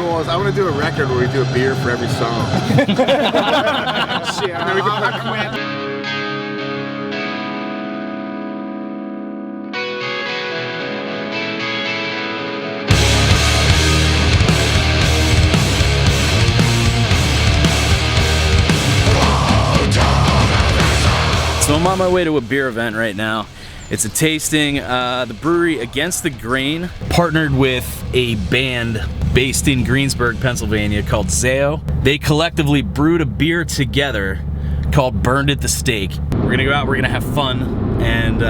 goal is I want to do a record where we do a beer for every song. Shit, and then we can quit. So I'm on my way to a beer event right now. It's a tasting. The brewery Against the Grain partnered with a band based in Greensburg, Pennsylvania called ZHIYUN. They collectively brewed a beer together called Burned at the Stake. We're gonna go out, we're gonna have fun, and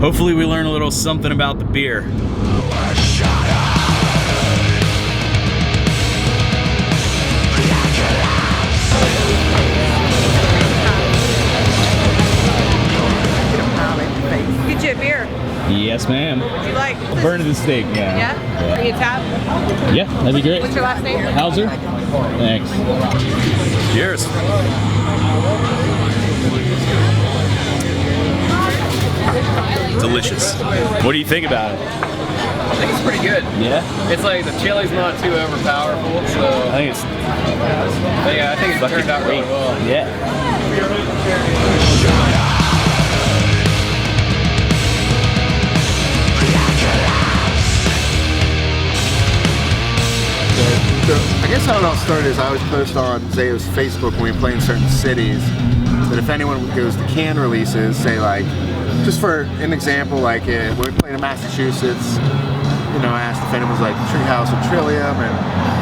hopefully we learn a little something about the beer. Get you a beer. Yes, ma'am. Would you like? Burned at the Stake, yeah. Yeah? Are you a tab? Yeah, that'd be great. What's your last name? Hauser. Thanks. Cheers. Delicious. What do you think about it? I think it's pretty good. Yeah? It's like the chili's not too overpowerful, so I think it's yeah, I think it turned out really well. Yeah. So I guess how it all started is I always post on ZHIYUN's Facebook when we play in certain cities that if anyone goes to can releases, say like, just for an example, like when we played in Massachusetts, you know, I asked if anyone was like Treehouse or Trillium, and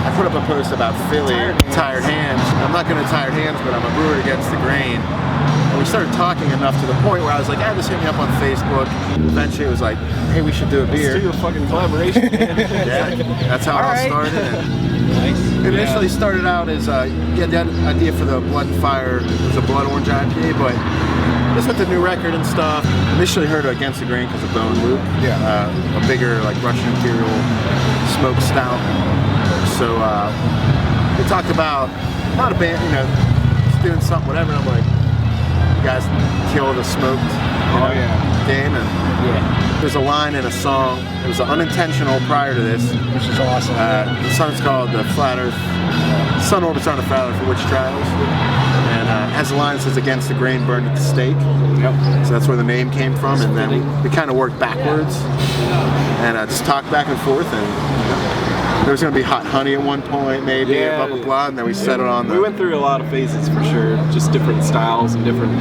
I put up a post about Philly, Tired Hands. I'm not going to Tired Hands, but I'm a brewer Against the Grain. And we started talking enough to the point where I was like, just hit me up on Facebook. Eventually it was like, hey, we should do a beer. Let's do a fucking collaboration. Yeah, that's how it all started. And it initially started out as, yeah, the idea for the Blood and Fire was a Blood Orange IPA, but just with the new record and stuff, initially heard of Against the Grain because of Bone Luke. Yeah. A bigger, like, Russian Imperial smoked stout. So we talked about, not a band, you know, just doing something, whatever, and I'm like, you guys kill the smoked game, and there's a line in a song. It was unintentional prior to this, which is awesome. The song's called "The Flat Earth." Sun orbits around the flat Earth for witch trials, and it has a line that says "Against the Grain, burned at the stake." Yep. So that's where the name came from, and then we kind of worked backwards and just talked back and forth, and there was going to be Hot Honey at one point, maybe, blah, blah, blah, and then we settled on We went through a lot of phases for sure, just different styles and different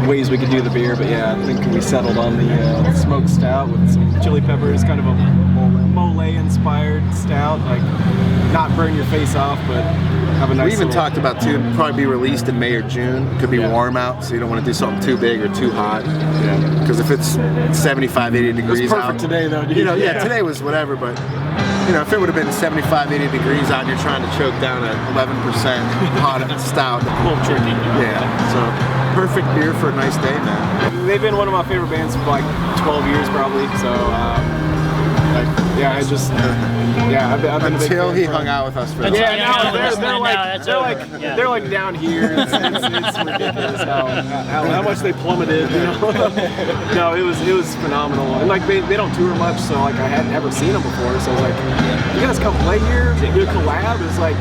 ways we could do the beer, but yeah, I think we settled on the smoked stout with some chili peppers, kind of a mole-inspired stout, like not burn your face off, but have a nice. We even talked about too, it'd probably be released in May or June. It could be warm out, so you don't want to do something too big or too hot. Yeah. Because if it's 75, 80 degrees it's perfect out today though, dude. You know, yeah, today was whatever, but you know, if it would have been 75, 80 degrees out and you're trying to choke down at 11% hot stout. A little tricky. Yeah, so perfect beer for a nice day, man. They've been one of my favorite bands for like 12 years probably, so like, yeah, I just, yeah, I've been until he hung out with us for they're like down here. It's ridiculous how much they plummeted. You know? No, it was phenomenal. And like they don't tour much, so like I hadn't ever seen them before. So I was like, you guys come play here, do a collab. It's like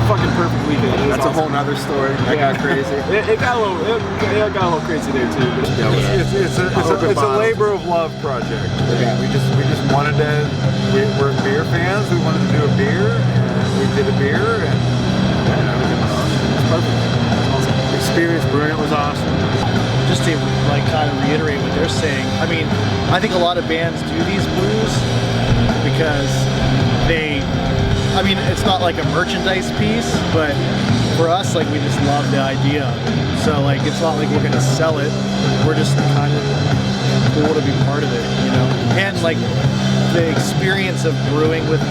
fucking perfect weekend. That's awesome. A whole nother story. That got crazy. It got a little crazy there too. But it's a labor of love project. I mean, we just wanted to. We're beer fans. We wanted to do a beer, and we did a beer, and it's perfect. It's awesome. The experience brewing it was awesome. Just to like kind of reiterate what they're saying. I mean, I think a lot of bands do these brews because they. I mean, it's not like a merchandise piece, but for us, like, we just love the idea. So, like, it's not like we're gonna sell it. We're just kind of cool to be part of it, you know? And, like, the experience of brewing with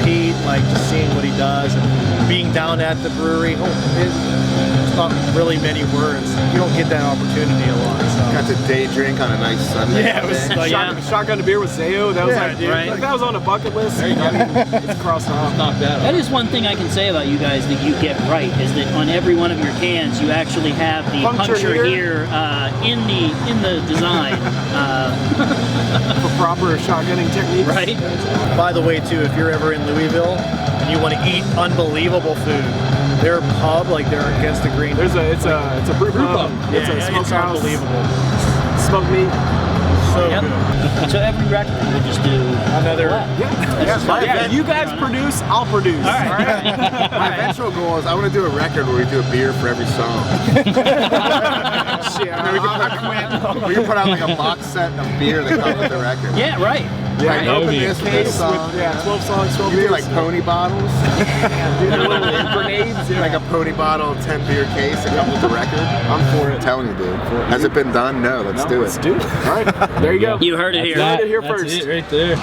Pete, like, just seeing what he does and being down at the brewery, it's not really many words. You don't get that opportunity a lot. So. Got to day drink on a nice Sunday. Yeah, it was like, shotgun a beer with ZHIYUN. That was like that was on a bucket list. I mean, it's crossed off. That is one thing I can say about you guys that you get right, is that on every one of your cans you actually have the puncture here in the design. For proper shotgunning techniques. Right? By the way, too, if you're ever in Louisville and you want to eat unbelievable food, their pub, like they're against the green. It's a brew pub. Yeah, It's a smokehouse. unbelievable. Smoked meat. So Yep. good. So every record we'll just do Another. Yeah, you guys produce, I'll produce. All right. My eventual goal is I want to do a record where we do a beer for every song. Shit, And then we can put out like a box set of beer that comes with the record. Yeah, right. Yeah, Right. open this with this song. with 12 songs, 12 You do beers. like pony bottles. do the little grenades. Yeah. Like a pony bottle, 10 beer case that comes with the record. I'm for it. I'm telling you, dude. Has it been done? No, let's do it. Let's do it. All right, there you go. You heard it here. You heard it here That's first. it right there.